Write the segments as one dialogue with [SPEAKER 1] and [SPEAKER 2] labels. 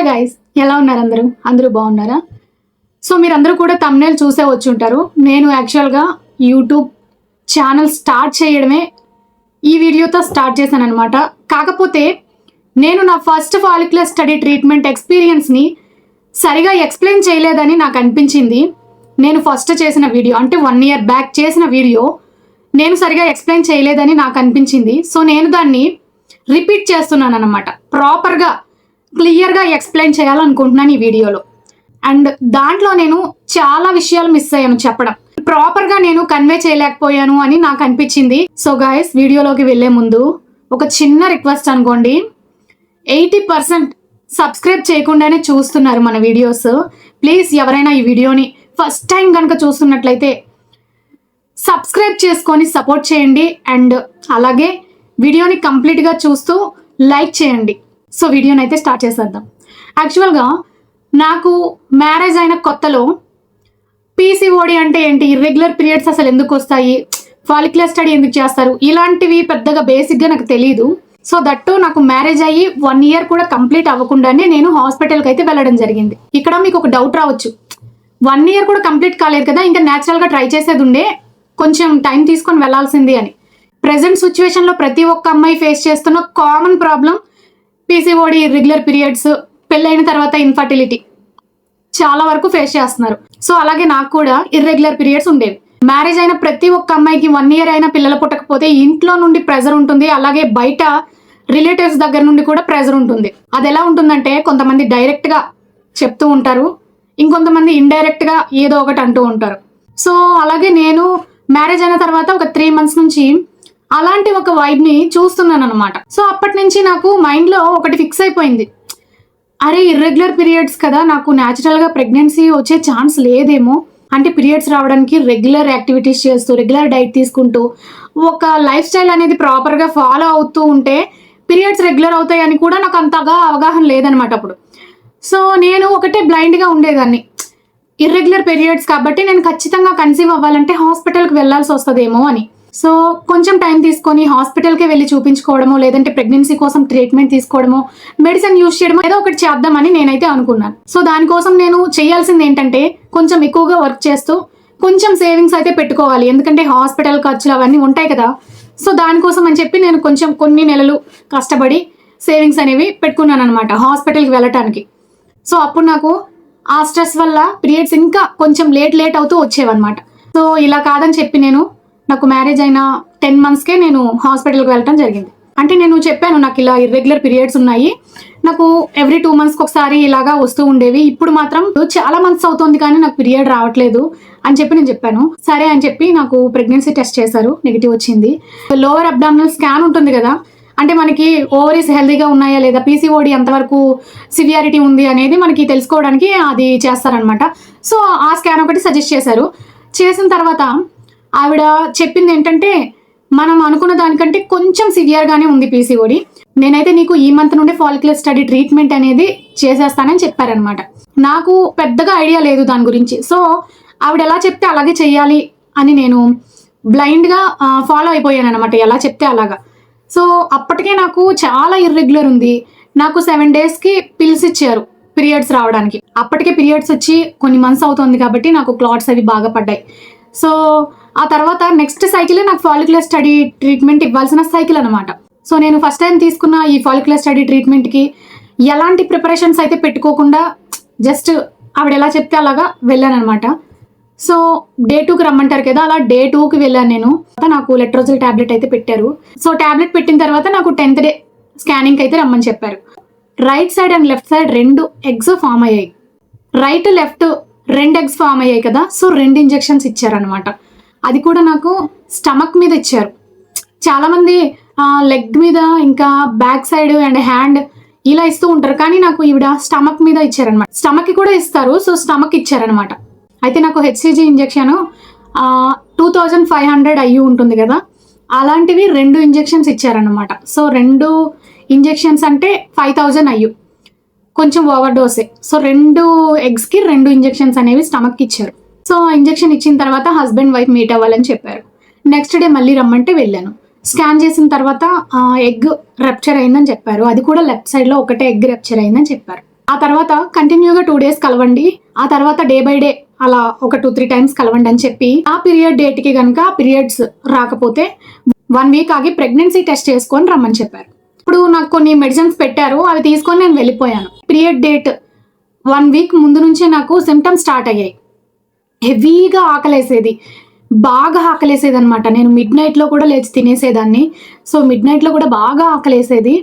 [SPEAKER 1] Hi guys, ఎలా ఉన్నారు అందరూ బాగున్నారా? సో మీరందరూ కూడా thumbnail చూసే వచ్చి ఉంటారు. నేను యాక్చువల్గా యూట్యూబ్ ఛానల్ స్టార్ట్ చేయడమే ఈ వీడియోతో స్టార్ట్ చేశాను అనమాట. కాకపోతే నేను నా ఫస్ట్ ఫాలిక్యులర్ స్టడీ ట్రీట్మెంట్ ఎక్స్పీరియన్స్ని సరిగా ఎక్స్ప్లెయిన్ చేయలేదని నాకు అనిపించింది. నేను ఫస్ట్ చేసిన వీడియో అంటే 1 year బ్యాక్ చేసిన వీడియో నేను సరిగా ఎక్స్ప్లెయిన్ చేయలేదని నాకు అనిపించింది. సో నేను దాన్ని రిపీట్ చేస్తున్నాను అనమాట. ప్రాపర్గా క్లియర్గా ఎక్స్ప్లెయిన్ చేయాలనుకుంటున్నాను ఈ వీడియోలో. అండ్ దాంట్లో నేను చాలా విషయాలు మిస్ అయ్యాను చెప్పడం. ప్రాపర్గా నేను కన్వే చేయలేకపోయాను అని నాకు అనిపించింది. సో గాయస్, వీడియోలోకి వెళ్ళే ముందు ఒక చిన్న రిక్వెస్ట్ అనుకోండి. 80% సబ్స్క్రైబ్ చేయకుండానే చూస్తున్నారు మన వీడియోస్. ప్లీజ్ ఎవరైనా ఈ వీడియోని ఫస్ట్ టైం కనుక చూస్తున్నట్లయితే సబ్స్క్రైబ్ చేసుకొని సపోర్ట్ చేయండి. అండ్ అలాగే వీడియోని కంప్లీట్గా చూస్తూ లైక్ చేయండి. సో వీడియోని అయితే స్టార్ట్ చేసేద్దాం. యాక్చువల్గా నాకు మ్యారేజ్ అయిన కొత్తలో పీసీఓడి అంటే ఏంటి, ఇర్రెగ్యులర్ పీరియడ్స్ అసలు ఎందుకు వస్తాయి, ఫాలిక్యులర్ స్టడీ ఎందుకు చేస్తారు, ఇలాంటివి పెద్దగా బేసిక్గా నాకు తెలియదు. సో దట్టు నాకు మ్యారేజ్ అయ్యి 1 year కూడా కంప్లీట్ అవ్వకుండానే నేను హాస్పిటల్కి అయితే వెళ్ళడం జరిగింది. ఇక్కడ మీకు ఒక డౌట్ రావచ్చు, 1 year కూడా కంప్లీట్ కాలేదు కదా, ఇంకా న్యాచురల్గా ట్రై చేసేది ఉండే, కొంచెం టైం తీసుకొని వెళ్లాల్సింది అని. ప్రెసెంట్ సిచ్యువేషన్లో ప్రతి ఒక్క అమ్మాయి ఫేస్ చేస్తున్న common problem PCOD, irregular periods, పెళ్ళైన తర్వాత ఇన్ఫర్టిలిటీ చాలా వరకు ఫేస్ చేస్తున్నారు. సో అలాగే నాకు కూడా ఇర్రెగ్యులర్ పీరియడ్స్ ఉండేవి. మ్యారేజ్ అయిన ప్రతి ఒక్క అమ్మాయికి 1 year అయినా పిల్లలు పుట్టకపోతే ఇంట్లో నుండి ప్రెజర్ ఉంటుంది, అలాగే బయట రిలేటివ్స్ దగ్గర నుండి కూడా ప్రెజర్ ఉంటుంది. అది ఎలా ఉంటుందంటే కొంతమంది డైరెక్ట్గా చెప్తూ ఉంటారు, ఇంకొంతమంది ఇండైరెక్ట్గా ఏదో ఒకటి అంటూ ఉంటారు. సో అలాగే నేను మ్యారేజ్ అయిన తర్వాత ఒక 3 months నుంచి అలాంటి ఒక వైబ్ని చూస్తున్నాను అనమాట. సో అప్పటి నుంచి నాకు మైండ్లో ఒకటి ఫిక్స్ అయిపోయింది, అరే ఇర్రెగ్యులర్ పీరియడ్స్ కదా, నాకు న్యాచురల్గా ప్రెగ్నెన్సీ వచ్చే ఛాన్స్ లేదేమో. అంటే పీరియడ్స్ రావడానికి రెగ్యులర్ యాక్టివిటీస్ చేస్తూ, రెగ్యులర్ డైట్ తీసుకుంటూ, ఒక లైఫ్ స్టైల్ అనేది ప్రాపర్గా ఫాలో అవుతూ ఉంటే పీరియడ్స్ రెగ్యులర్ అవుతాయని కూడా నాకు అంతగా అవగాహన లేదనమాట అప్పుడు. సో నేను ఒకటే బ్లైండ్గా ఉండేదాన్ని, ఇర్రెగ్యులర్ పీరియడ్స్ కాబట్టి నేను ఖచ్చితంగా కన్సీవ్ అవ్వాలంటే హాస్పిటల్కి వెళ్ళాల్సి వస్తుందేమో అని. సో కొంచెం టైం తీసుకొని హాస్పిటల్కే వెళ్ళి చూపించుకోవడమో, లేదంటే ప్రెగ్నెన్సీ కోసం ట్రీట్మెంట్ తీసుకోవడమో, మెడిసిన్ యూజ్ చేయడమో ఏదో ఒకటి చేద్దామని నేనైతే అనుకున్నాను. సో దానికోసం నేను చేయాల్సింది ఏంటంటే కొంచెం ఎక్కువగా వర్క్ చేస్తూ కొంచెం సేవింగ్స్ అయితే పెట్టుకోవాలి, ఎందుకంటే హాస్పిటల్ ఖర్చులు అవన్నీ ఉంటాయి కదా. సో దానికోసం అని చెప్పి నేను కొంచెం కొన్ని నెలలు కష్టపడి సేవింగ్స్ అనేవి పెట్టుకున్నాను అనమాట హాస్పిటల్కి వెళ్ళటానికి. సో అప్పుడు నాకు ఆ స్ట్రెస్ వల్ల పీరియడ్స్ ఇంకా కొంచెం లేట్ అవుతూ వచ్చేవన్నమాట. సో ఇలా కాదని చెప్పి నాకు మ్యారేజ్ అయిన 10 monthsకే నేను హాస్పిటల్కి వెళ్ళటం జరిగింది. అంటే నేను చెప్పాను, నాకు ఇలా ఇర్రెగ్యులర్ పీరియడ్స్ ఉన్నాయి, నాకు ఎవ్రీ 2 monthsకి ఒకసారి ఇలాగా వస్తూ ఉండేవి, ఇప్పుడు మాత్రం చాలా మంత్స్ అవుతుంది కానీ నాకు పీరియడ్ రావట్లేదు అని చెప్పి నేను చెప్పాను. సరే అని చెప్పి నాకు ప్రెగ్నెన్సీ టెస్ట్ చేశారు, నెగిటివ్ వచ్చింది. లోవర్ అబ్డామినల్ స్కాన్ ఉంటుంది కదా, అంటే మనకి ఓవరీస్ హెల్తీగా ఉన్నాయా లేదా, పీసీఓడి ఎంతవరకు సివియారిటీ ఉంది అనేది మనకి తెలుసుకోవడానికి అది చేస్తారనమాట. సో ఆ స్కాన్ ఒకటి సజెస్ట్ చేశారు. చేసిన తర్వాత ఆవిడ చెప్పింది ఏంటంటే, మనం అనుకున్న దానికంటే కొంచెం సివియర్గానే ఉంది పీసీఓడి, నేనైతే నీకు ఈ మంత్ నుండి ఫాలిక్యులర్ స్టడీ ట్రీట్మెంట్ అనేది చేసేస్తానని చెప్పారనమాట. నాకు పెద్దగా ఐడియా లేదు దాని గురించి. సో ఆవిడ ఎలా చెప్తే అలాగే చెయ్యాలి అని నేను బ్లైండ్గా ఫాలో అయిపోయాను అనమాట, ఎలా చెప్తే అలాగా. సో అప్పటికే నాకు చాలా ఇర్రెగ్యులర్ ఉంది. నాకు 7 daysకి పిల్స్ ఇచ్చారు పీరియడ్స్ రావడానికి. అప్పటికే పీరియడ్స్ వచ్చి కొన్ని మంత్స్ అవుతుంది కాబట్టి నాకు క్లాట్స్ అవి బాగా పడ్డాయి. సో ఆ తర్వాత నెక్స్ట్ సైకిలే నాకు ఫాలిక్యులర్ స్టడీ ట్రీట్మెంట్ ఇవ్వాల్సిన సైకిల్ అనమాట. సో నేను ఫస్ట్ టైం తీసుకున్న ఈ ఫాలిక్యులర్ స్టడీ ట్రీట్మెంట్కి ఎలాంటి ప్రిపరేషన్స్ అయితే పెట్టుకోకుండా జస్ట్ ఆవిడ ఎలా చెప్తే అలాగా వెళ్ళాను అనమాట. సో Day 2కి రమ్మంటారు కదా, అలా Day 2కి వెళ్ళాను నేను. నాకు లెట్రోజల్ ట్యాబ్లెట్ అయితే పెట్టారు. సో ట్యాబ్లెట్ పెట్టిన తర్వాత నాకు 10th day స్కానింగ్కి అయితే రమ్మని చెప్పారు. Right side and left side 2 eggs form అయ్యాయి, రైట్ లెఫ్ట్ 2 eggs ఫామ్ అయ్యాయి కదా. సో 2 injections ఇచ్చారనమాట. అది కూడా నాకు స్టమక్ మీద ఇచ్చారు. చాలామంది లెగ్ మీద ఇంకా బ్యాక్ సైడ్ అండ్ హ్యాండ్ ఇలా ఇస్తూ ఉంటారు, కానీ నాకు ఈవిడ స్టమక్ మీద ఇచ్చారనమాట. స్టమక్కి కూడా ఇస్తారు, సో స్టమక్ ఇచ్చారనమాట. అయితే నాకు హెచ్సిజీ ఇంజెక్షన్ 2500 అయ్యి ఉంటుంది కదా, అలాంటివి 2 injections ఇచ్చారనమాట. సో 2 injections అంటే 5000 అయ్యు, కొంచెం ఓవర్ డోసే. సో 2 eggsకి 2 injections అనేవి స్టమక్కి ఇచ్చారు. సో ఇంజెక్షన్ ఇచ్చిన తర్వాత హస్బెండ్ వైఫ్ మీట్ అవ్వాలని చెప్పారు. నెక్స్ట్ డే మళ్ళీ రమ్మంటే వెళ్ళాను. స్కాన్ చేసిన తర్వాత ఎగ్ రప్చర్ అయిందని చెప్పారు. అది కూడా లెఫ్ట్ సైడ్లో ఒకటే ఎగ్ రప్చర్ అయిందని చెప్పారు. ఆ తర్వాత కంటిన్యూగా 2 days కలవండి, ఆ తర్వాత డే బై డే అలా ఒక 2-3 times కలవండి అని చెప్పి, ఆ పీరియడ్ డేట్కి కనుక పీరియడ్స్ రాకపోతే 1 week ఆగి ప్రెగ్నెన్సీ టెస్ట్ చేసుకొని రమ్మని చెప్పారు. ఇప్పుడు నాకు కొన్ని మెడిసిన్స్ పెట్టారు, అవి తీసుకొని నేను వెళ్ళిపోయాను. పీరియడ్ డేట్ 1 week ముందు నుంచే నాకు సిమ్టమ్స్ స్టార్ట్ అయ్యాయి. హెవీగా ఆకలేసేది, బాగా ఆకలేసేది అనమాట. నేను మిడ్ నైట్లో కూడా లేచి తినేసేదాన్ని. సో మిడ్ నైట్లో కూడా బాగా ఆకలేసేది.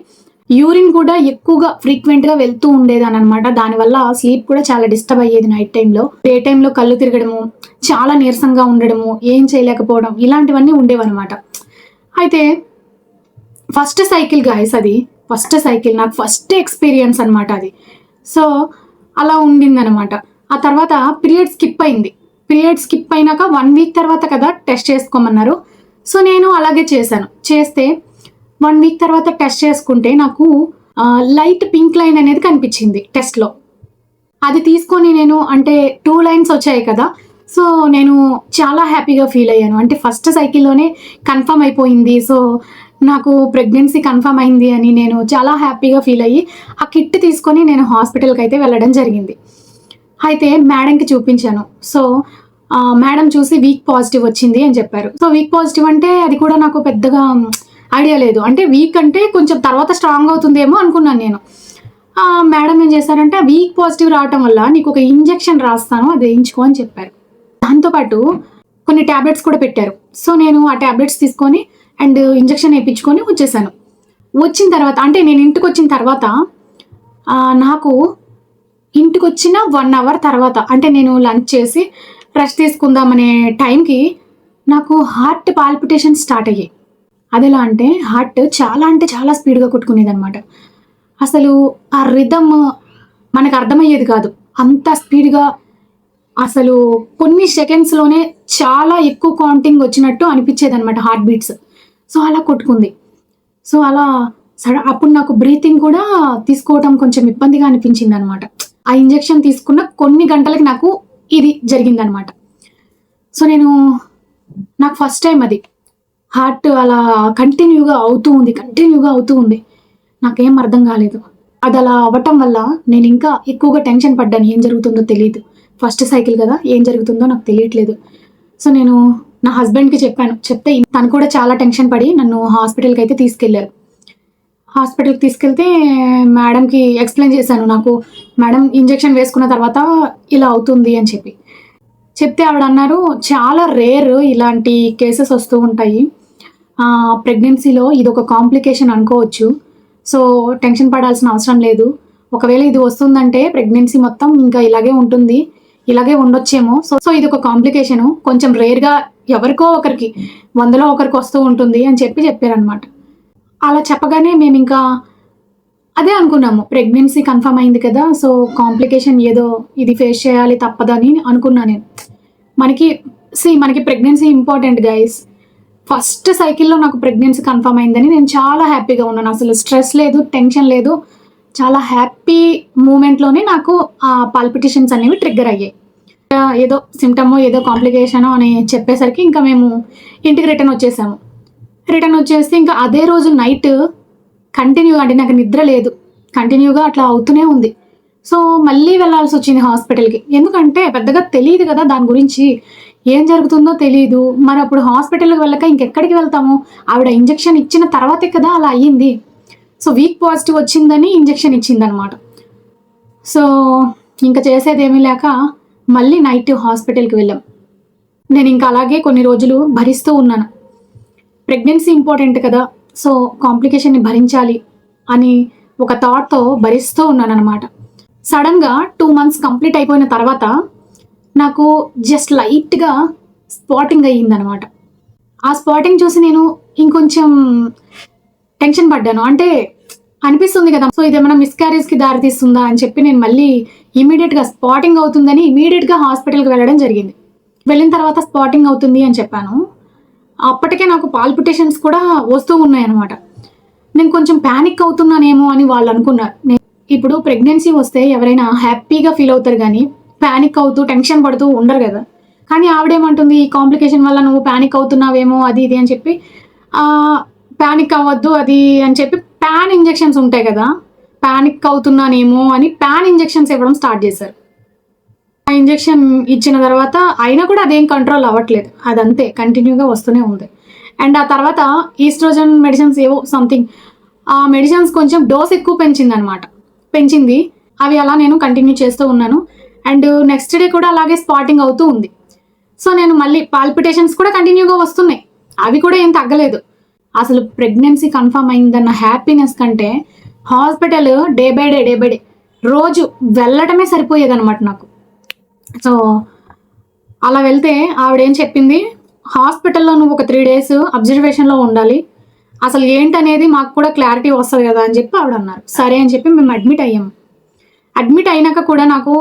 [SPEAKER 1] యూరిన్ కూడా ఎక్కువగా ఫ్రీక్వెంట్గా వెళ్తూ ఉండేదాన్ని అనమాట. దానివల్ల స్లీప్ కూడా చాలా డిస్టర్బ్ అయ్యేది నైట్ టైంలో. డే టైంలో కళ్ళు తిరగడము, చాలా నీరసంగా ఉండడము, ఏం చేయలేకపోవడం, ఇలాంటివన్నీ ఉండేవన్నమాట. అయితే ఫస్ట్ సైకిల్ గాయస్, అది ఫస్ట్ సైకిల్, నాకు ఫస్ట్ ఎక్స్పీరియన్స్ అనమాట అది. సో అలా ఉండిందనమాట. ఆ తర్వాత పీరియడ్ స్కిప్ అయింది. పీరియడ్ స్కిప్ అయినాక 1 week తర్వాత కదా టెస్ట్ చేసుకోమన్నారు. సో నేను అలాగే చేశాను. చేస్తే 1 week తర్వాత టెస్ట్ చేసుకుంటే నాకు లైట్ పింక్ లైన్ అనేది కనిపించింది టెస్ట్లో. అది తీసుకొని నేను, అంటే 2 lines వచ్చాయి కదా, సో నేను చాలా హ్యాపీగా ఫీల్ అయ్యాను. అంటే ఫస్ట్ సైకిల్లోనే కన్ఫర్మ్ అయిపోయింది, సో నాకు ప్రెగ్నెన్సీ కన్ఫర్మ్ అయింది అని నేను చాలా హ్యాపీగా ఫీల్ అయ్యి ఆ కిట్ తీసుకొని నేను హాస్పిటల్కి అయితే వెళ్ళడం జరిగింది. అయితే మేడంకి చూపించాను. సో మేడం చూసి వీక్ పాజిటివ్ వచ్చింది అని చెప్పారు. సో వీక్ పాజిటివ్ అంటే అది కూడా నాకు పెద్దగా ఐడియా లేదు. అంటే వీక్ అంటే కొంచెం తర్వాత స్ట్రాంగ్ అవుతుందేమో అనుకున్నాను నేను. మేడం ఏం చేశారంటే వీక్ పాజిటివ్ రావటం వల్ల నీకు ఒక ఇంజెక్షన్ రాస్తాను, అది వేయించుకో అని చెప్పారు. దాంతోపాటు కొన్ని ట్యాబ్లెట్స్ కూడా పెట్టారు. సో నేను ఆ ట్యాబ్లెట్స్ తీసుకొని అండ్ ఇంజెక్షన్ వేయించుకొని వచ్చేసాను. వచ్చిన తర్వాత, అంటే నేను ఇంటికి వచ్చిన తర్వాత నాకు ఇంటికి వచ్చిన 1 hour తర్వాత, అంటే నేను లంచ్ చేసి రెస్ట్ తీసుకుందామనే టైంకి నాకు హార్ట్ పాల్పిటేషన్ స్టార్ట్ అయ్యాయి. అది ఎలా అంటే హార్ట్ చాలా స్పీడ్గా కొట్టుకునేది అనమాట. అసలు ఆ రిథమ్ మనకు అర్థమయ్యేది కాదు, అంత స్పీడ్గా. అసలు కొన్ని సెకండ్స్లోనే చాలా ఎక్కువ కౌంటింగ్ వచ్చినట్టు అనిపించేది అనమాట హార్ట్ బీట్స్. సో అలా కొట్టుకుంది. సో అలా అప్పుడు నాకు బ్రీతింగ్ కూడా తీసుకోవడం కొంచెం ఇబ్బందిగా అనిపించింది అనమాట. ఆ ఇంజెక్షన్ తీసుకున్న కొన్ని గంటలకి నాకు ఇది జరిగిందనమాట. సో నాకు ఫస్ట్ టైం అది హార్ట్ అలా కంటిన్యూగా అవుతూ ఉంది. నాకేం అర్థం కాలేదు. అది అలా అవ్వటం వల్ల నేను ఇంకా ఎక్కువగా టెన్షన్ పడ్డాను. ఏం జరుగుతుందో తెలియదు, ఫస్ట్ సైకిల్ కదా, ఏం జరుగుతుందో నాకు తెలియట్లేదు. సో నేను నా హస్బెండ్కి చెప్పాను. చెప్తే తను కూడా చాలా టెన్షన్ పడి నన్ను హాస్పిటల్కి అయితే తీసుకెళ్లారు. హాస్పిటల్కి తీసుకెళ్తే మేడంకి ఎక్స్ప్లెయిన్ చేశాను. నాకు మేడం ఇంజెక్షన్ వేసుకున్న తర్వాత ఇలా అవుతుంది అని చెప్తే ఆవిడ అన్నారు, చాలా రేర్ ఇలాంటి కేసెస్ వస్తూ ఉంటాయి, ప్రెగ్నెన్సీలో ఇది ఒక కాంప్లికేషన్ అనుకోవచ్చు. సో టెన్షన్ పడాల్సిన అవసరం లేదు. ఒకవేళ ఇది వస్తుందంటే ప్రెగ్నెన్సీ మొత్తం ఇంకా ఇలాగే ఉంటుంది, ఇలాగే ఉండొచ్చేమో. సో ఇది ఒక కాంప్లికేషను, కొంచెం రేర్గా ఎవరికో ఒకరికి 100లో ఒకరికి వస్తూ ఉంటుంది అని చెప్పారనమాట. అలా చెప్పగానే మేము ఇంకా అదే అనుకున్నాము, ప్రెగ్నెన్సీ కన్ఫర్మ్ అయింది కదా, సో కాంప్లికేషన్ ఏదో ఇది ఫేస్ చేయాలి తప్పదని అనుకున్నా నేను. మనకి ప్రెగ్నెన్సీ ఇంపార్టెంట్ గైస్. ఫస్ట్ సైకిల్లో నాకు ప్రెగ్నెన్సీ కన్ఫర్మ్ అయిందని నేను చాలా హ్యాపీగా ఉన్నాను. అసలు స్ట్రెస్ లేదు, టెన్షన్ లేదు, చాలా హ్యాపీ మూమెంట్లోనే నాకు ఆ పాల్పిటేషన్స్ అనేవి ట్రిగ్గర్ అయ్యాయి. ఏదో సిమ్టమో ఏదో కాంప్లికేషనో అని చెప్పేసరికి ఇంకా మేము ఇంటికి రిటర్న్ వచ్చేసి ఇంకా అదే రోజు నైట్ కంటిన్యూగా, అంటే నాకు నిద్ర లేదు, కంటిన్యూగా అట్లా అవుతూనే ఉంది. సో మళ్ళీ వెళ్ళాల్సి వచ్చింది హాస్పిటల్కి. ఎందుకంటే పెద్దగా తెలియదు కదా దాని గురించి, ఏం జరుగుతుందో తెలియదు. మరి అప్పుడు హాస్పిటల్కి వెళ్ళక ఇంకెక్కడికి వెళ్తాము? ఆవిడ ఇంజెక్షన్ ఇచ్చిన తర్వాతే కదా అలా అయ్యింది. సో వీక్ పాజిటివ్ వచ్చిందని ఇంజెక్షన్ ఇచ్చిందనమాట. సో ఇంకా చేసేది ఏమీ లేక మళ్ళీ నైట్ హాస్పిటల్కి వెళ్ళాం. నేను ఇంకా అలాగే కొన్ని రోజులు భరిస్తూ ఉన్నాను. ప్రెగ్నెన్సీ ఇంపార్టెంట్ కదా, సో కాంప్లికేషన్ని భరించాలి అని ఒక థాట్తో భరిస్తూ ఉన్నాను అనమాట. సడన్గా 2 months కంప్లీట్ అయిపోయిన తర్వాత నాకు జస్ట్ లైట్గా స్పాటింగ్ అయ్యిందనమాట. ఆ స్పాటింగ్ చూసి నేను ఇంకొంచెం టెన్షన్ పడ్డాను. అంటే అనిపిస్తుంది కదా, సో ఇదేమైనా మిస్క్యారేజ్కి దారితీస్తుందా అని చెప్పి నేను మళ్ళీ ఇమీడియట్గా స్పాటింగ్ అవుతుందని ఇమీడియట్గా హాస్పిటల్కి వెళ్ళడం జరిగింది. వెళ్ళిన తర్వాత స్పాటింగ్ అవుతుంది అని చెప్పాను. అప్పటికే నాకు పాల్పిటేషన్స్ కూడా వస్తూ ఉన్నాయన్నమాట. నేను కొంచెం ప్యానిక్ అవుతున్నానేమో అని వాళ్ళు అనుకున్నారు. ఇప్పుడు ప్రెగ్నెన్సీ వస్తే ఎవరైనా హ్యాపీగా ఫీల్ అవుతారు కానీ ప్యానిక్ అవుతూ టెన్షన్ పడుతూ ఉండరు కదా. కానీ ఆవిడేమంటుంది, ఈ కాంప్లికేషన్ వల్ల నువ్వు ప్యానిక్ అవుతున్నావేమో అది ఇది అని చెప్పి, ప్యానిక్ అవ్వద్దు అది అని చెప్పి ప్యాన్ ఇంజెక్షన్స్ ఉంటాయి కదా, ప్యానిక్ అవుతున్నానేమో అని ప్యాన్ ఇంజెక్షన్స్ ఇవ్వడం స్టార్ట్ చేశారు. ఆ ఇంజెక్షన్ ఇచ్చిన తర్వాత అయినా కూడా అదేం కంట్రోల్ అవ్వట్లేదు, అదంతే కంటిన్యూగా వస్తూనే ఉంది. అండ్ ఆ తర్వాత ఈస్ట్రోజన్ మెడిసిన్స్ ఏవో సంథింగ్, ఆ మెడిసిన్స్ కొంచెం డోస్ ఎక్కువ పెంచింది. అవి అలా నేను కంటిన్యూ చేస్తూ ఉన్నాను. అండ్ నెక్స్ట్ డే కూడా అలాగే స్పాటింగ్ అవుతూ ఉంది. సో నేను మళ్ళీ పాల్పిటేషన్స్ కూడా కంటిన్యూగా వస్తున్నాయి, అవి కూడా ఏం తగ్గలేదు. అసలు ప్రెగ్నెన్సీ కన్ఫర్మ్ అయిందన్న హ్యాపీనెస్ కంటే హాస్పిటల్ డే బై డే రోజు వెళ్ళటమే సరిపోయేదన్నమాట నాకు. సో అలా వెళ్తే ఆవిడేం చెప్పింది, హాస్పిటల్లో నువ్వు ఒక 3 days అబ్జర్వేషన్లో ఉండాలి, అసలు ఏంటనేది మాకు కూడా క్లారిటీ వస్తుంది కదా అని చెప్పి ఆవిడ అన్నారు. సరే అని చెప్పి మేము అడ్మిట్ అయ్యాము. అడ్మిట్ అయినాక కూడా నాకు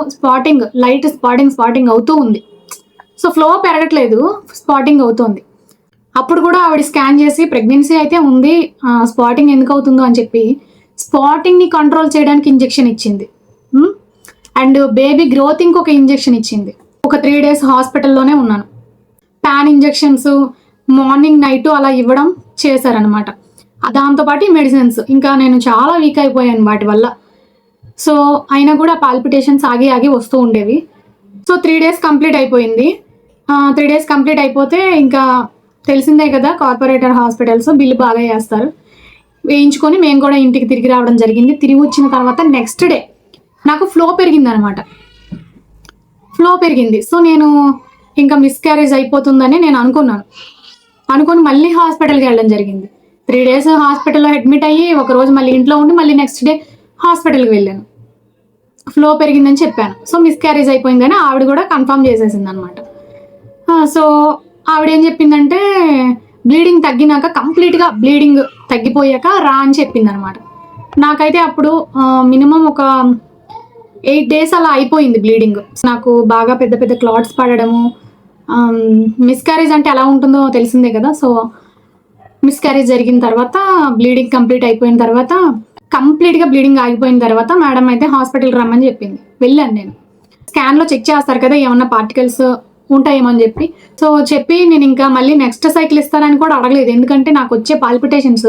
[SPEAKER 1] లైట్ స్పాటింగ్ అవుతూ ఉంది. సో ఫ్లో పెరగట్లేదు, స్పాటింగ్ అవుతుంది. అప్పుడు కూడా ఆవిడ స్కాన్ చేసి ప్రెగ్నెన్సీ అయితే ఉంది, స్పాటింగ్ ఎందుకు అవుతుందో అని చెప్పి స్పాటింగ్ని కంట్రోల్ చేయడానికి ఇంజెక్షన్ ఇచ్చింది. అండ్ బేబీ గ్రోతింగ్కి ఒక ఇంజెక్షన్ ఇచ్చింది. ఒక 3 days హాస్పిటల్లోనే ఉన్నాను. ప్యాన్ ఇంజెక్షన్స్ మార్నింగ్ నైట్ అలా ఇవ్వడం చేశారనమాట. దాంతోపాటు ఈ మెడిసిన్స్, ఇంకా నేను చాలా వీక్ అయిపోయాను వాటి వల్ల. సో అయినా కూడా పాల్పిటేషన్స్ ఆగి వస్తూ ఉండేవి. సో 3 days కంప్లీట్ అయిపోయింది. 3 days కంప్లీట్ అయిపోతే ఇంకా తెలిసిందే కదా, కార్పొరేటర్ హాస్పిటల్స్ బిల్లు బాగా వేస్తారు. వేయించుకొని మేము కూడా ఇంటికి తిరిగి రావడం జరిగింది. తిరిగి వచ్చిన తర్వాత నెక్స్ట్ డే నాకు ఫ్లో పెరిగింది. సో నేను ఇంకా మిస్క్యారేజ్ అయిపోతుందని నేను అనుకొని మళ్ళీ హాస్పిటల్కి వెళ్ళడం జరిగింది. 3 days హాస్పిటల్లో అడ్మిట్ అయ్యి ఒకరోజు మళ్ళీ ఇంట్లో ఉండి మళ్ళీ నెక్స్ట్ డే హాస్పిటల్కి వెళ్ళాను. ఫ్లో పెరిగిందని చెప్పాను. సో మిస్క్యారేజ్ అయిపోయిందని ఆవిడ కూడా కన్ఫర్మ్ చేసేసింది అనమాట. సో ఆవిడ ఏం చెప్పిందంటే, బ్లీడింగ్ తగ్గినాక కంప్లీట్గా బ్లీడింగ్ తగ్గిపోయాక రా అని చెప్పింది అనమాట. నాకైతే అప్పుడు మినిమం ఒక 8 days అలా అయిపోయింది బ్లీడింగ్. నాకు బాగా పెద్ద పెద్ద క్లాట్స్ పడడము, మిస్క్యారేజ్ అంటే ఎలా ఉంటుందో తెలిసిందే కదా. సో మిస్క్యారేజ్ జరిగిన తర్వాత బ్లీడింగ్ కంప్లీట్ అయిపోయిన తర్వాత, కంప్లీట్గా బ్లీడింగ్ ఆగిపోయిన తర్వాత మేడం అయితే హాస్పిటల్కి రమ్మని చెప్పింది. వెళ్ళాను నేను. స్కాన్లో చెక్ చేస్తారు కదా ఏమన్నా పార్టికల్స్ ఉంటాయేమో అని చెప్పి నేను ఇంకా మళ్ళీ నెక్స్ట్ సైకిల్ ఇస్తానని కూడా అడగలేదు. ఎందుకంటే నాకు వచ్చే పాల్పిటేషన్స్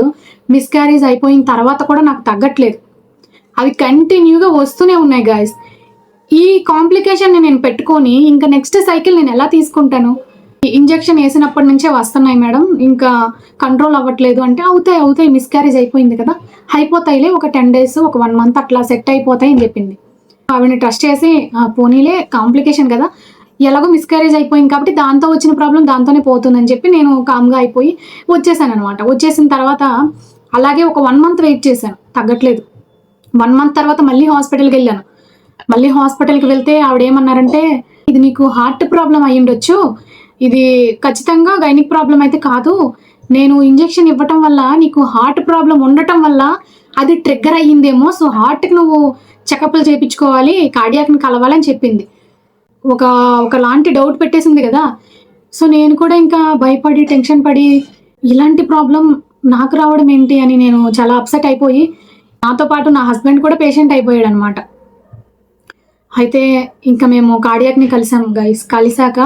[SPEAKER 1] మిస్క్యారేజ్ అయిపోయిన తర్వాత కూడా నాకు తగ్గట్లేదు, అవి కంటిన్యూగా వస్తూనే ఉన్నాయి గాయస్. ఈ కాంప్లికేషన్ నేను పెట్టుకొని ఇంకా నెక్స్ట్ సైకిల్ నేను ఎలా తీసుకుంటాను? ఇంజెక్షన్ వేసినప్పటి నుంచే వస్తున్నాయి మేడం, ఇంకా కంట్రోల్ అవ్వట్లేదు అంటే, అవుతాయి మిస్క్యారేజ్ అయిపోయింది కదా, అయిపోతాయిలే, ఒక 10 days ఒక 1 month అట్లా సెట్ అయిపోతాయి అని చెప్పింది. ఆవిడని ట్రస్ట్ చేసి పోనీలే కాంప్లికేషన్ కదా, ఎలాగో మిస్క్యారేజ్ అయిపోయింది కాబట్టి దాంతో వచ్చిన ప్రాబ్లం దాంతోనే పోతుందని చెప్పి నేను కామ్గా అయిపోయి వచ్చేసాను అనమాట. వచ్చేసిన తర్వాత అలాగే ఒక 1 month వెయిట్ చేశాను, తగ్గట్లేదు. 1 month తర్వాత మళ్ళీ హాస్పిటల్కి వెళ్ళాను. మళ్ళీ హాస్పిటల్కి వెళ్తే ఆవిడ ఏమన్నారంటే, ఇది నీకు హార్ట్ ప్రాబ్లం అయ్యి ఉండొచ్చు, ఇది ఖచ్చితంగా గైనిక్ ప్రాబ్లం అయితే కాదు, నేను ఇంజెక్షన్ ఇవ్వటం వల్ల నీకు హార్ట్ ప్రాబ్లం ఉండటం వల్ల అది ట్రిగ్గర్ అయ్యిందేమో, సో హార్ట్కి నువ్వు చెకప్లు చేయించుకోవాలి, కార్డియాక్ని కలవాలని చెప్పింది. ఒకలాంటి డౌట్ పెట్టేసింది కదా. సో నేను కూడా ఇంకా భయపడి టెన్షన్ పడి ఇలాంటి ప్రాబ్లం నాకు రావడం ఏంటి అని నేను చాలా అప్సెట్ అయిపోయి, నాతో పాటు నా హస్బెండ్ కూడా పేషెంట్ అయిపోయాడు అనమాట. అయితే ఇంకా మేము కార్డియాక్ని కలిసాము గైస్. కలిసాక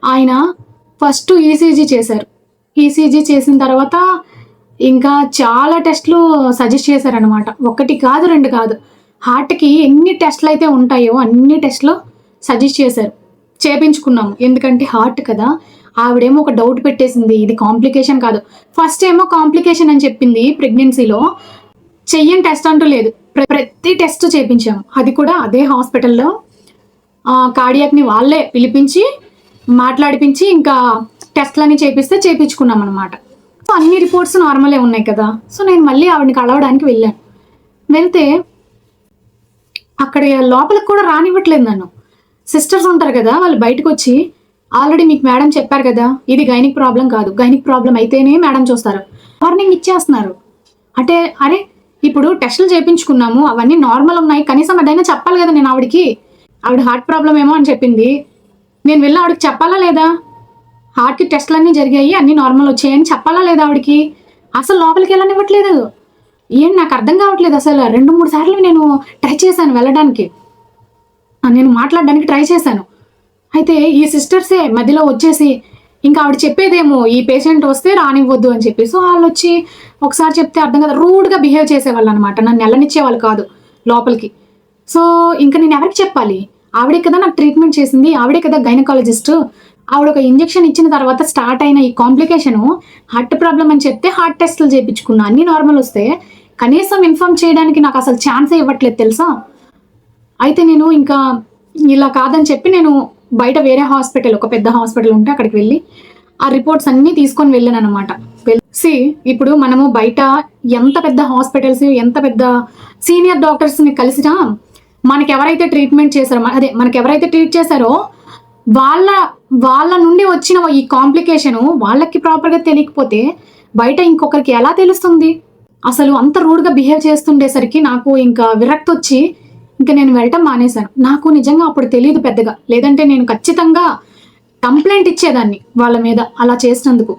[SPEAKER 1] ఆయన ఫస్ట్ ఈసీజీ చేశారు. ఈసీజీ చేసిన తర్వాత ఇంకా చాలా టెస్ట్లు సజెస్ట్ చేశారనమాట. 1 కాదు 2 కాదు, హార్ట్కి ఎన్ని టెస్ట్లు అయితే ఉంటాయో అన్ని టెస్ట్లు సజెస్ట్ చేశారు. చేపించుకున్నాము, ఎందుకంటే హార్ట్ కదా. ఆవిడేమో ఒక డౌట్ పెట్టేసింది, ఇది కాంప్లికేషన్ కాదు. ఫస్ట్ ఏమో కాంప్లికేషన్ అని చెప్పింది. ప్రెగ్నెన్సీలో చెయ్యని టెస్ట్ అంటూ లేదు, ప్రతి టెస్ట్ చేయించాము. అది కూడా అదే హాస్పిటల్లో కార్డియాక్ని వాళ్ళే పిలిపించి మాట్లాడిపించి ఇంకా టెస్ట్లన్నీ చేయించుకున్నాం అనమాట. సో అన్ని రిపోర్ట్స్ నార్మలే ఉన్నాయి కదా. సో నేను మళ్ళీ ఆవిడని కలవడానికి వెళ్ళాను. వెళ్తే అక్కడ లోపలికి కూడా రానివ్వట్లేదు నన్ను. సిస్టర్స్ ఉంటారు కదా, వాళ్ళు బయటకు వచ్చి, ఆల్రెడీ మీకు మేడం చెప్పారు కదా ఇది గైనిక్ ప్రాబ్లం కాదు, గైనిక్ ప్రాబ్లం అయితేనే మేడం చూస్తారు, వార్నింగ్ ఇచ్చేస్తున్నారు. అంటే అరే ఇప్పుడు టెస్టులు చేయించుకున్నాము, అవన్నీ నార్మల్ ఉన్నాయి, కనీసం అదైనా చెప్పాలి కదా. నేను ఆవిడ హార్ట్ ప్రాబ్లం ఏమో అని చెప్పింది, నేను వెళ్ళి ఆవిడకి చెప్పాలా లేదా? హార్ట్కి టెస్ట్లు అన్నీ జరిగాయి, అన్నీ నార్మల్ వచ్చాయని చెప్పాలా లేదా ఆవిడకి? అసలు లోపలికి వెళ్ళనివ్వట్లేదు. ఏంటి నాకు అర్థం కావట్లేదు అసలు. 2-3 సార్లు నేను ట్రై చేశాను వెళ్ళడానికి, నేను మాట్లాడడానికి ట్రై చేశాను. అయితే ఈ సిస్టర్సే మధ్యలో వచ్చేసి ఇంకా ఆవిడ చెప్పేదేమో ఈ పేషెంట్ వస్తే రానివ్వద్దు అని చెప్పి, సో వాళ్ళు వచ్చి ఒకసారి చెప్తే అర్థం కదా, రూడ్గా బిహేవ్ చేసేవాళ్ళు అనమాట. నన్ను వెళ్ళనిచ్చేవాళ్ళు కాదు లోపలికి. సో ఇంకా నేను ఎవరికి చెప్పాలి? ఆవిడే కదా నాకు ట్రీట్మెంట్ చేసింది, ఆవిడే కదా గైనకాలజిస్ట్. ఆవిడ ఒక ఇంజెక్షన్ ఇచ్చిన తర్వాత స్టార్ట్ అయిన ఈ కాంప్లికేషను హార్ట్ ప్రాబ్లం అని చెప్తే హార్ట్ టెస్టులు చేయించుకున్నా, అన్ని నార్మల్ వస్తే కనీసం ఇన్ఫార్మ్ చేయడానికి నాకు అసలు ఛాన్సే ఇవ్వట్లేదు తెలుసా. అయితే నేను ఇంకా ఇలా కాదని చెప్పి నేను బయట వేరే హాస్పిటల్, ఒక పెద్ద హాస్పిటల్ ఉంటే అక్కడికి వెళ్ళి ఆ రిపోర్ట్స్ అన్నీ తీసుకొని వెళ్ళాను అనమాట. ఇప్పుడు మనము బయట ఎంత పెద్ద హాస్పిటల్స్, ఎంత పెద్ద సీనియర్ డాక్టర్స్ని కలిసినా మనకి ఎవరైతే ట్రీట్మెంట్ చేశారో, మనకి ఎవరైతే ట్రీట్ చేశారో వాళ్ళ నుండి వచ్చిన ఈ కాంప్లికేషను వాళ్ళకి ప్రాపర్గా తెలియకపోతే బయట ఇంకొకరికి ఎలా తెలుస్తుంది? అసలు అంత రూడ్గా బిహేవ్ చేస్తుండేసరికి నాకు ఇంకా విరక్తి వచ్చి ఇంకా నేను వెళ్ళటం మానేశాను. నాకు నిజంగా అప్పుడు తెలియదు పెద్దగా, లేదంటే నేను ఖచ్చితంగా కంప్లైంట్ ఇచ్చేదాన్ని వాళ్ళ మీద అలా చేసినందుకు.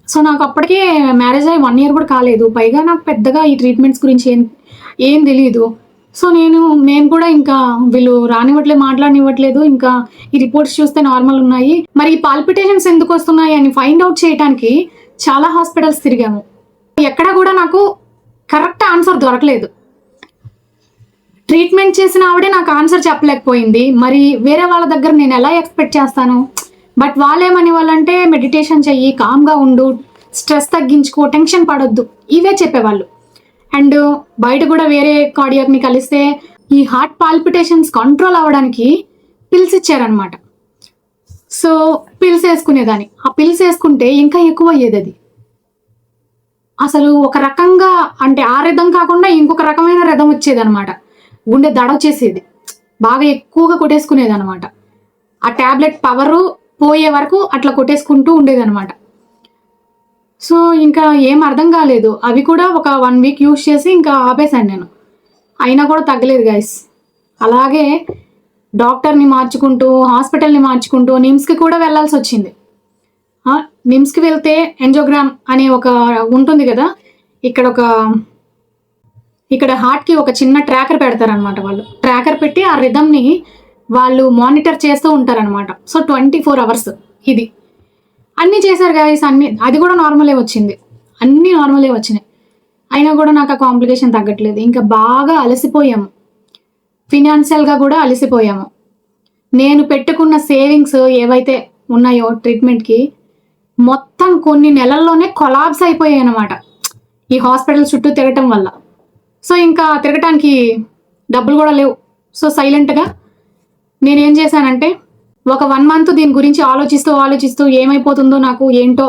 [SPEAKER 1] సో నాకు అప్పటికే మ్యారేజ్ అయ్యి 1 year కూడా కాలేదు, పైగా నాకు పెద్దగా ఈ ట్రీట్మెంట్స్ గురించి ఏం తెలియదు. సో మేము కూడా ఇంకా వీళ్ళు రానివ్వట్లేదు, మాట్లాడనివ్వట్లేదు, ఇంకా ఈ రిపోర్ట్స్ చూస్తే నార్మల్ ఉన్నాయి, మరి ఈ పాల్పిటేషన్స్ ఎందుకు వస్తున్నాయి అని ఫైండ్ అవుట్ చేయడానికి చాలా హాస్పిటల్స్ తిరిగాము. ఎక్కడా కూడా నాకు కరెక్ట్ ఆన్సర్ దొరకలేదు. ట్రీట్మెంట్ చేసిన ఆవిడే నాకు ఆన్సర్ చెప్పలేకపోయింది, మరి వేరే వాళ్ళ దగ్గర నేను ఎలా ఎక్స్పెక్ట్ చేస్తాను? బట్ వాళ్ళేమని వాళ్ళంటే మెడిటేషన్ చెయ్యి, కామ్గా ఉండు, స్ట్రెస్ తగ్గించుకో, టెన్షన్ పడొద్దు, ఇవే చెప్పేవాళ్ళు. అండ్ బయట కూడా వేరే కార్డియాక్ని కలిస్తే ఈ హార్ట్ పాల్పిటేషన్స్ కంట్రోల్ అవ్వడానికి పిల్స్ ఇచ్చారనమాట. సో పిల్స్ వేసుకునేదాన్ని. ఆ పిల్స్ వేసుకుంటే ఇంకా ఎక్కువ అయ్యేది అది. అసలు ఒక రకంగా అంటే ఆ రిధం కాకుండా ఇంకొక రకమైన రిధం వచ్చేది అనమాట. గుండె దడ వచ్చేసేది, బాగా ఎక్కువగా కొట్టేసుకునేది అనమాట. ఆ ట్యాబ్లెట్ పవరు పోయే వరకు అట్లా కొట్టేసుకుంటూ ఉండేదన్నమాట. సో ఇంకా ఏం అర్థం కాలేదు. అవి కూడా ఒక 1 week యూజ్ చేసి ఇంకా ఆపేశాను నేను. అయినా కూడా తగ్గలేదు గైస్. అలాగే డాక్టర్ని మార్చుకుంటూ, హాస్పిటల్ని మార్చుకుంటూ నిమ్స్కి కూడా వెళ్ళాల్సి వచ్చింది. నిమ్స్కి వెళ్తే ఎంజోగ్రామ్ అనే ఒక ఉంటుంది కదా, ఇక్కడ హార్ట్కి ఒక చిన్న ట్రాకర్ పెడతారనమాట. వాళ్ళు ట్రాకర్ పెట్టి ఆ రిథమ్ని వాళ్ళు మానిటర్ చేస్తూ ఉంటారనమాట. సో 24 hours ఇది అన్నీ చేశారు గాయస్, అది కూడా నార్మలే వచ్చింది, అన్నీ నార్మలే వచ్చినాయి. అయినా కూడా నాకు ఆ కాంప్లికేషన్ తగ్గట్లేదు. ఇంకా బాగా అలసిపోయాము, ఫినాన్షియల్గా కూడా అలసిపోయాము. నేను పెట్టుకున్న సేవింగ్స్ ఏవైతే ఉన్నాయో ట్రీట్మెంట్కి మొత్తం కొన్ని నెలల్లోనే కొలాబ్స్ అయిపోయాయి అనమాట, ఈ హాస్పిటల్ చుట్టూ తిరగటం వల్ల. సో ఇంకా తిరగటానికి డబ్బులు కూడా లేవు. సో సైలెంట్గా నేనేం చేశానంటే ఒక 1 month దీని గురించి ఆలోచిస్తూ ఏమైపోతుందో నాకు ఏంటో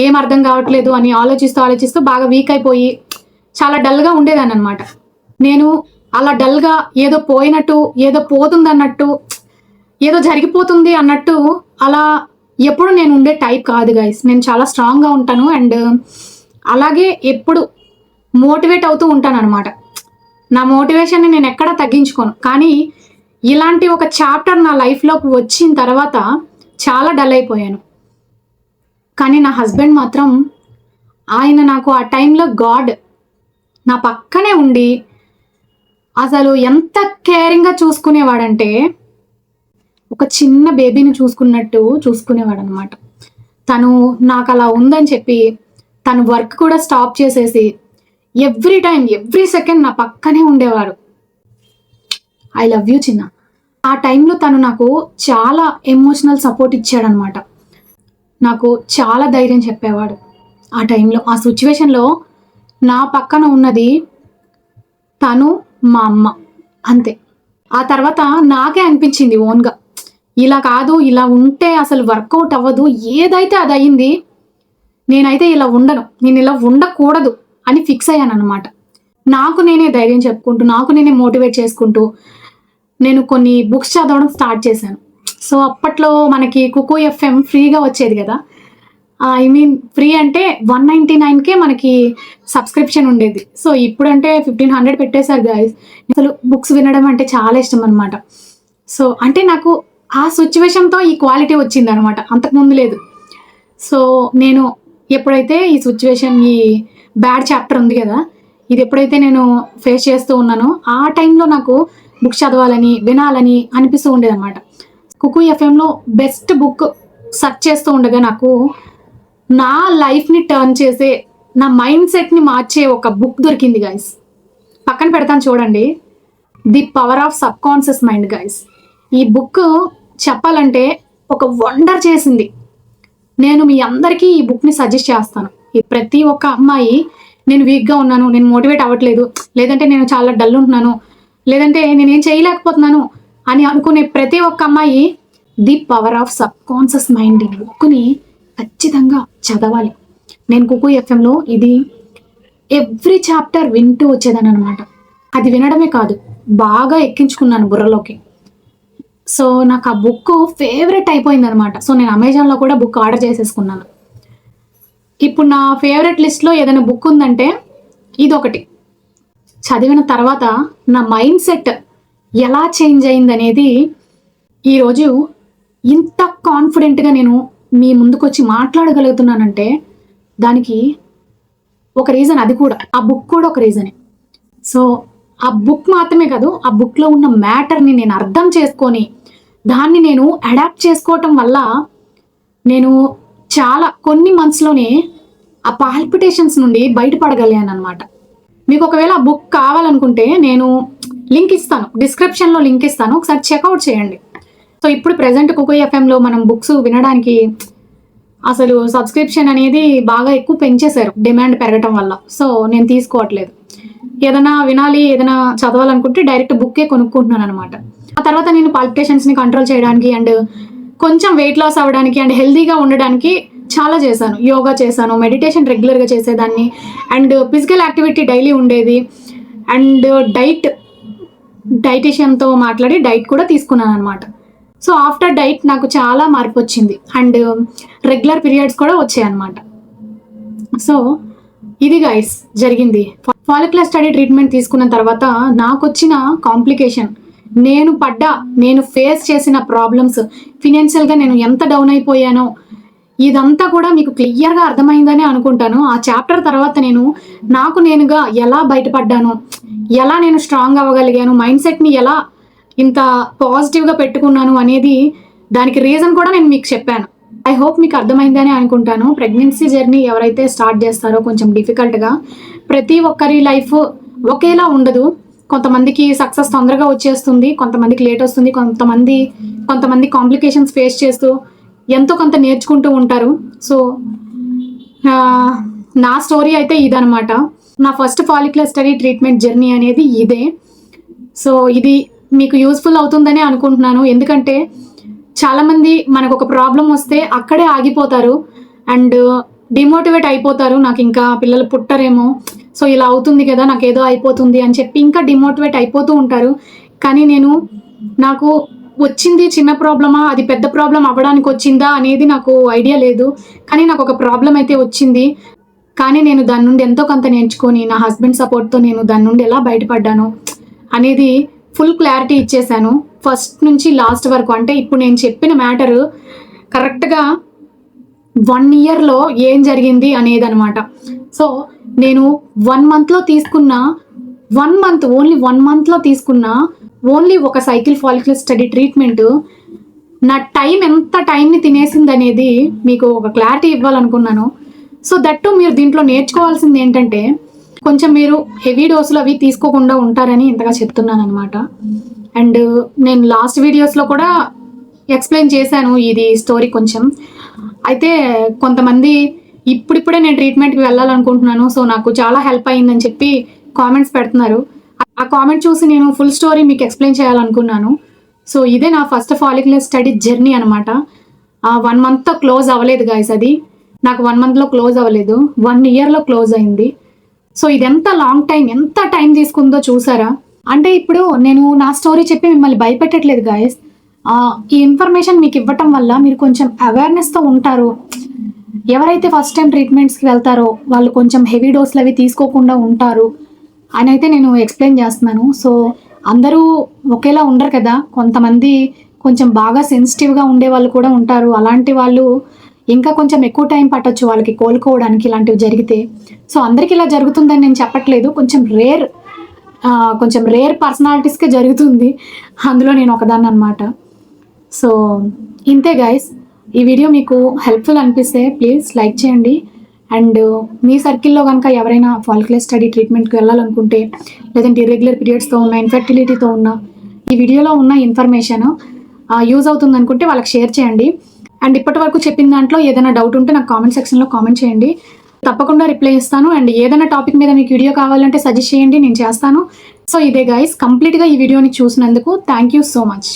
[SPEAKER 1] ఏం అర్థం కావట్లేదు అని ఆలోచిస్తూ బాగా వీక్ అయిపోయి చాలా డల్గా ఉండేదాన్ని అనమాట. నేను అలా డల్గా ఏదో పోయినట్టు, ఏదో పోతుంది అన్నట్టు, ఏదో జరిగిపోతుంది అన్నట్టు అలా ఎప్పుడు నేను ఉండే టైప్ కాదు గైస్. నేను చాలా స్ట్రాంగ్గా ఉంటాను అండ్ అలాగే ఎప్పుడు మోటివేట్ అవుతూ ఉంటాను అనమాట. నా మోటివేషన్ని నేను ఎక్కడా తగ్గించుకోను. కానీ ఇలాంటి ఒక చాప్టర్ నా లైఫ్లోకి వచ్చిన తర్వాత చాలా డల్ అయిపోయాను. కానీ నా హస్బెండ్ మాత్రం, ఆయన నాకు ఆ టైంలో గాడ్, నా పక్కనే ఉండి అసలు ఎంత కేరింగ్గా చూసుకునేవాడంటే ఒక చిన్న బేబీని చూసుకున్నట్టు చూసుకునేవాడు అనమాట. తను నాకు అలా ఉందని చెప్పి తను వర్క్ కూడా స్టాప్ చేసేసి ఎవ్రీ టైం ఎవ్రీ సెకండ్ నా పక్కనే ఉండేవారు. ఐ లవ్ యూ చిన్న. ఆ టైంలో తను నాకు చాలా ఎమోషనల్ సపోర్ట్ ఇచ్చాడనమాట. నాకు చాలా ధైర్యం చెప్పేవాడు. ఆ టైంలో, ఆ సిచ్యువేషన్లో నా పక్కన ఉన్నది తను, మా అమ్మ, అంతే. ఆ తర్వాత నాకే అనిపించింది ఓన్గా, ఇలా కాదు, ఇలా ఉంటే అసలు వర్కౌట్ అవ్వదు, ఏదైతే అది అయ్యింది, నేనైతే ఇలా ఉండను, నేను ఇలా ఉండకూడదు అని ఫిక్స్ అయ్యాను అనమాట. నాకు నేనే ధైర్యం చెప్పుకుంటూ, నాకు నేనే మోటివేట్ చేసుకుంటూ నేను కొన్ని బుక్స్ చదవడం స్టార్ట్ చేశాను. సో అప్పట్లో మనకి కుకు FM ఫ్రీగా వచ్చేది కదా, ఐ మీన్ ఫ్రీ అంటే 199కే మనకి సబ్స్క్రిప్షన్ ఉండేది. సో ఇప్పుడంటే 1500 పెట్టేశారు గాయస్. అసలు బుక్స్ వినడం అంటే చాలా ఇష్టం అనమాట. సో అంటే నాకు ఆ సిచ్యువేషన్తో ఈ క్వాలిటీ వచ్చింది అనమాట, అంతకుముందు లేదు. సో నేను ఎప్పుడైతే ఈ సిచ్యువేషన్, ఈ బ్యాడ్ చాప్టర్ ఉంది కదా, ఇది ఎప్పుడైతే నేను ఫేస్ చేస్తూ ఉన్నానో ఆ టైంలో నాకు బుక్స్ చదవాలని, వినాలని అనిపిస్తూ ఉండేది అనమాట. కుకు FMలో బెస్ట్ బుక్ సెర్చ్ చేస్తూ ఉండగా నాకు నా లైఫ్ని టర్న్ చేసే, నా మైండ్ సెట్ని మార్చే ఒక బుక్ దొరికింది గైస్. పక్కన పెడతాను చూడండి, the power of sub conscious mind guys. ఈ బుక్ చెప్పాలంటే ఒక వండర్ చేసింది. నేను మీ అందరికీ ఈ బుక్ని సజెస్ట్ చేస్తాను. ఈ ప్రతి ఒక్క అమ్మాయి, నేను వీక్గా ఉన్నాను, నేను మోటివేట్ అవ్వట్లేదు, లేదంటే నేను చాలా డల్ ఉంటున్నాను, లేదంటే నేనేం చేయలేకపోతున్నాను అని అనుకునే ప్రతి ఒక్క అమ్మాయి the power of sub conscious mind ఈ బుక్ని ఖచ్చితంగా చదవాలి. నేను కుకు ఎఫ్ఎంలో ఇది ఎవ్రీ చాప్టర్ వింటూ వచ్చేదాన్ని అనమాట. అది వినడమే కాదు, బాగా ఎక్కించుకున్నాను బుర్రలోకి. సో నాకు ఆ బుక్ ఫేవరెట్ అయిపోయింది అనమాట. సో నేను అమెజాన్లో కూడా బుక్ ఆర్డర్ చేసేసుకున్నాను. ఇప్పుడు నా ఫేవరెట్ లిస్ట్లో ఏదైనా బుక్ ఉందంటే ఇది ఒకటి. చదివిన తర్వాత నా మైండ్ సెట్ ఎలా చేంజ్ అయింది అనేది ఈరోజు ఇంత కాన్ఫిడెంట్గా నేను మీ ముందుకు వచ్చి మాట్లాడగలుగుతున్నానంటే దానికి ఒక రీజన్, అది కూడా ఆ బుక్ కూడా ఒక రీజనే. సో ఆ బుక్ మాత్రమే కాదు, ఆ బుక్లో ఉన్న మ్యాటర్ని నేను అర్థం చేసుకొని దాన్ని నేను అడాప్ట్ చేసుకోవటం వల్ల నేను చాలా కొన్ని మంత్స్లోనే ఆ పాల్పిటేషన్స్ నుండి బయటపడగలిగాను అనమాట. మీకు ఒకవేళ ఆ బుక్ కావాలనుకుంటే నేను లింక్ ఇస్తాను, డిస్క్రిప్షన్లో లింక్ ఇస్తాను, ఒకసారి చెక్అవుట్ చేయండి. సో ఇప్పుడు ప్రజెంట్ కుకు ఎఫ్ఎంలో మనం బుక్స్ వినడానికి అసలు సబ్స్క్రిప్షన్ అనేది బాగా ఎక్కువ పెంచేశారు డిమాండ్ పెరగటం వల్ల. సో నేను తీసుకోవట్లేదు. ఏదైనా వినాలి, ఏదైనా చదవాలనుకుంటే డైరెక్ట్ బుక్కే కొనుక్కుంటున్నాను అనమాట. ఆ తర్వాత నేను పాల్పిటేషన్స్ని కంట్రోల్ చేయడానికి అండ్ కొంచెం వెయిట్ లాస్ అవ్వడానికి అండ్ హెల్తీగా ఉండడానికి చాలా చేశాను. యోగా చేశాను, మెడిటేషన్ రెగ్యులర్గా చేసేదాన్ని, అండ్ ఫిజికల్ యాక్టివిటీ డైలీ ఉండేది, అండ్ డైటీషియన్తో మాట్లాడి డైట్ కూడా తీసుకున్నాను అనమాట. సో ఆఫ్టర్ డైట్ నాకు చాలా మార్పు వచ్చింది అండ్ రెగ్యులర్ పీరియడ్స్ కూడా వచ్చాయి అనమాట. సో ఇది గైస్ జరిగింది. ఫాలిక్యులర్ స్టడీ ట్రీట్మెంట్ తీసుకున్న తర్వాత నాకు వచ్చిన కాంప్లికేషన్, నేను ఫేస్ చేసిన ప్రాబ్లమ్స్, ఫినాన్షియల్గా నేను ఎంత డౌన్ అయిపోయానో ఇదంతా కూడా మీకు క్లియర్గా అర్థమైందని అనుకుంటాను. ఆ చాప్టర్ తర్వాత నాకు నేనుగా ఎలా బయటపడ్డాను, ఎలా నేను స్ట్రాంగ్ అవ్వగలిగాను, మైండ్ సెట్ని ఎలా ఇంత పాజిటివ్గా పెట్టుకున్నాను అనేది దానికి రీజన్ కూడా నేను మీకు చెప్పాను. ఐ హోప్ మీకు అర్థమైందని అనుకుంటాను. ప్రెగ్నెన్సీ జర్నీ ఎవరైతే స్టార్ట్ చేస్తారో కొంచెం డిఫికల్ట్గా, ప్రతి ఒక్కరి లైఫ్ ఒకేలా ఉండదు. కొంతమందికి సక్సెస్ తొందరగా వచ్చేస్తుంది, కొంతమందికి లేట్ వస్తుంది, కొంతమంది కాంప్లికేషన్స్ ఫేస్ చేస్తూ ఎంతో కొంత నేర్చుకుంటూ ఉంటారు. సో నా స్టోరీ అయితే ఇదనమాట. నా first follicular study treatment journey అనేది ఇదే. సో ఇది మీకు యూస్ఫుల్ అవుతుందని అనుకుంటున్నాను. ఎందుకంటే చాలామంది మనకు ఒక ప్రాబ్లం వస్తే అక్కడే ఆగిపోతారు అండ్ డిమోటివేట్ అయిపోతారు. నాకు ఇంకా పిల్లలు పుట్టరేమో, సో ఇలా అవుతుంది కదా, నాకు ఏదో అయిపోతుంది అని చెప్పి ఇంకా డిమోటివేట్ అయిపోతూ ఉంటారు. కానీ నాకు వచ్చింది చిన్న ప్రాబ్లమా, అది పెద్ద ప్రాబ్లం అవ్వడానికి వచ్చిందా అనేది నాకు ఐడియా లేదు. కానీ నాకు ఒక ప్రాబ్లం అయితే వచ్చింది, కానీ నేను దాని నుండి ఎంతో కొంత నేర్చుకొని నా హస్బెండ్ సపోర్ట్తో నేను దాని నుండి ఎలా బయటపడ్డాను అనేది ఫుల్ క్లారిటీ ఇచ్చేసాను ఫస్ట్ నుంచి లాస్ట్ వరకు. అంటే ఇప్పుడు నేను చెప్పిన మ్యాటరు కరెక్ట్గా 1 ఇయర్లో ఏం జరిగింది అనేది అనమాట. సో నేను 1 మంత్లో తీసుకున్న ఓన్లీ ఒక సైకిల్ ఫాలిక్యులర్ స్టడీ ట్రీట్మెంట్ నా ఎంత టైంని తినేసింది అనేది మీకు ఒక క్లారిటీ ఇవ్వాలనుకున్నాను. సో దట్టు మీరు దీంట్లో నేర్చుకోవాల్సింది ఏంటంటే, కొంచెం మీరు హెవీ డోసులు అవి తీసుకోకుండా ఉంటారని ఇంతగా చెప్తున్నాను అనమాట. అండ్ నేను లాస్ట్ వీడియోస్లో కూడా ఎక్స్ప్లెయిన్ చేశాను ఇది స్టోరీ కొంచెం. అయితే కొంతమంది ఇప్పుడిప్పుడే నేను ట్రీట్మెంట్కి వెళ్ళాలనుకుంటున్నాను, సో నాకు చాలా హెల్ప్ అయ్యిందని చెప్పి కామెంట్స్ పెడుతున్నారు. ఆ కామెంట్ చూసి నేను ఫుల్ స్టోరీ మీకు ఎక్స్ప్లెయిన్ చేయాలనుకున్నాను. సో ఇదే నా ఫస్ట్ ఫాలిక్యులర్ స్టడీ జర్నీ అనమాట. 1 మంత్తో క్లోజ్ అవ్వలేదు గాయస్, అది నాకు 1 మంత్లో క్లోజ్ అవ్వలేదు, 1 ఇయర్లో క్లోజ్ అయింది. సో ఇది ఎంత టైం తీసుకుందో చూసారా. అంటే ఇప్పుడు నేను నా స్టోరీ చెప్పి మిమ్మల్ని భయపెట్టట్లేదు గాయస్. ఈ ఇన్ఫర్మేషన్ మీకు ఇవ్వటం వల్ల మీరు కొంచెం అవేర్నెస్తో ఉంటారు. ఎవరైతే ఫస్ట్ టైం ట్రీట్మెంట్స్కి వెళ్తారో వాళ్ళు కొంచెం హెవీ డోస్లు అవి తీసుకోకుండా ఉంటారు అని అయితే నేను ఎక్స్ప్లెయిన్ చేస్తున్నాను. సో అందరూ ఒకేలా ఉండరు కదా, కొంతమంది కొంచెం బాగా సెన్సిటివ్గా ఉండే వాళ్ళు కూడా ఉంటారు. అలాంటి వాళ్ళు ఇంకా కొంచెం ఎక్కువ టైం పట్టొచ్చు వాళ్ళకి కోలుకోవడానికి ఇలాంటివి జరిగితే. సో అందరికీ ఇలా జరుగుతుందని నేను చెప్పట్లేదు, కొంచెం రేర్ పర్సనాలిటీస్కే జరుగుతుంది, అందులో నేను ఒకదాన్ని అనమాట. సో ఇంతే గైస్, ఈ వీడియో మీకు హెల్ప్ఫుల్ అనిపిస్తే ప్లీజ్ లైక్ చేయండి అండ్ మీ సర్కిల్లో కనుక ఎవరైనా ఫాలిక్యులర్ స్టడీ ట్రీట్మెంట్కి వెళ్ళాలనుకుంటే, లేదంటే ఇర్రెగ్యులర్ పీరియడ్స్తో ఉన్న, ఇన్ఫర్టిలిటీతో ఉన్న, ఈ వీడియోలో ఉన్న ఇన్ఫర్మేషన్ యూజ్ అవుతుంది అనుకుంటే వాళ్ళకి షేర్ చేయండి. అండ్ ఇప్పటి వరకు చెప్పిన దాంట్లో ఏదైనా డౌట్ ఉంటే నాకు కామెంట్ సెక్షన్లో కామెంట్ చేయండి, తప్పకుండా రిప్లై ఇస్తాను. అండ్ ఏదైనా టాపిక్ మీద మీకు వీడియో కావాలంటే సజెస్ట్ చేయండి, నేను చేస్తాను. సో ఇదే గైస్, కంప్లీట్గా ఈ వీడియోని చూసినందుకు థ్యాంక్ యూ సో మచ్.